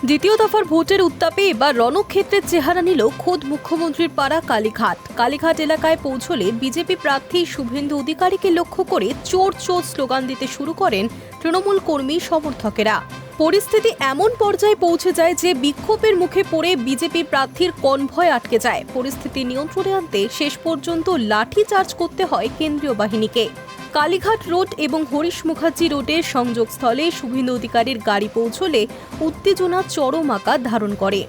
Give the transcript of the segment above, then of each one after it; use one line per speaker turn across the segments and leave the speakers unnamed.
দ্বিতীয় দফার ভোটের উত্তাপে এবার রণক্ষেত্রের চেহারা নিল খোদ মুখ্যমন্ত্রীর পাড়া কালীঘাট। কালীঘাট এলাকায় পৌঁছলে বিজেপি প্রার্থী শুভেন্দু অধিকারীকে লক্ষ্য করে চোর চোর স্লোগান দিতে শুরু করেন তৃণমূল কর্মী সমর্থকেরা। পরিস্থিতি এমন পর্যায়ে পৌঁছে যায় যে বিক্ষোভের মুখে পড়ে বিজেপি প্রার্থীর কনভয় আটকে যায়। পরিস্থিতি নিয়ন্ত্রণে আনতে শেষ পর্যন্ত লাঠিচার্জ করতে হয় কেন্দ্রীয় বাহিনীকে। কালীঘাট রোড এবং হরিশ মুখার্জি রোডের সংযোগস্থলে শুভেন্দু অধিকারীর গাড়ি পৌঁছলে উত্তেজনা চরম আকার ধারণ করে।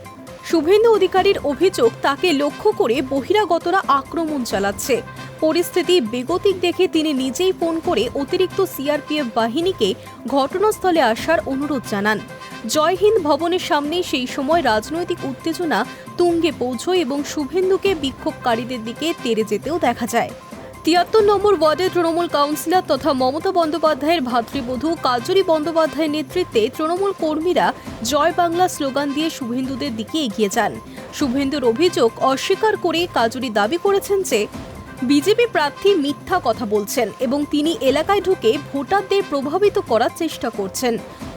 শুভেন্দু অধিকারীর অভিযোগ, তাকে লক্ষ্য করে বহিরাগতরা আক্রমণ চালাচ্ছে। পরিস্থিতি বেগতিক দেখে তিনি নিজেই ফোন করে অতিরিক্ত সিআরপিএফ বাহিনীকে ঘটনাস্থলে আসার অনুরোধ জানান। জয় হিন্দ ভবনের সামনে সেই সময় রাজনৈতিক উত্তেজনা তুঙ্গে পৌঁছয় এবং শুভেন্দুকে বিক্ষোভকারীদের দিকে তেড়ে যেতেও দেখা যায়। ৭৩ নম্বর ওয়ার্ডের তৃণমূল কাউন্সিলর তথা মমতা বন্দ্যোপাধ্যায়ের ভাতৃবধূ কাজরি বন্দ্যোপাধ্যায়ের নেতৃত্বে তৃণমূল কর্মীরা জয় বাংলা স্লোগান দিয়ে শুভেন্দুদের দিকে এগিয়ে যান। শুভেন্দুর অভিযোগ অস্বীকার করে কাজরি দাবি করেছেন যে বিজেপি প্রার্থী মিথ্যা কথা বলছেন এবং তিনি এলাকায় ঢুকে ভোটারদের প্রভাবিত করার চেষ্টা করছেন।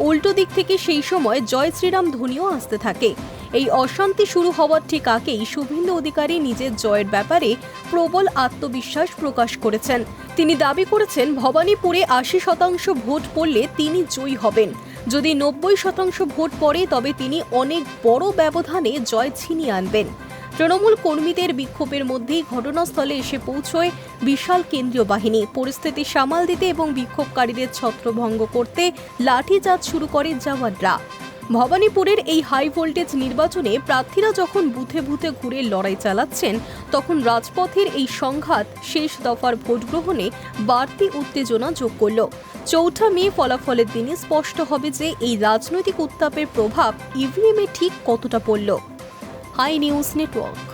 উল্টো দিক থেকে সেই সময় জয় শ্রীরাম ধ্বনিও আসতে থাকে। এই অশান্তি শুরু হওয়ার ঠিক আগেই শুভেন্দু অধিকারী নিজের জয়ের ব্যাপারে প্রবল আত্মবিশ্বাস প্রকাশ করেছেন। তিনি দাবি করেছেন ভবানীপুরে ৮০% ভোট পড়লে তিনি জয়ী হবেন। যদি ৯০% ভোট পড়ে তবে তিনি অনেক বড় ব্যবধানে জয় ছিনিয়ে আনবেন। তৃণমূল কর্মীদের বিক্ষোভের মধ্যেই ঘটনাস্থলে এসে পৌঁছয় বিশাল কেন্দ্রীয় বাহিনী। পরিস্থিতি সামাল দিতে এবং বিক্ষোভকারীদের ছত্রভঙ্গ করতে লাঠিচার্জ শুরু করে জওয়ানরা। ভবানীপুরের এই হাই ভোল্টেজ নির্বাচনে প্রার্থীরা যখন বুথে বুথে ঘুরে লড়াই চালাচ্ছেন, তখন রাজপথের এই সংঘাত শেষ দফার ভোট গ্রহণে বাড়তি উত্তেজনা যোগ করল। ৪ মে ফলাফলের দিনে স্পষ্ট হবে যে এই রাজনৈতিক উত্তাপের প্রভাব ইভিএমে ঠিক কতটা পড়ল। Hi news network.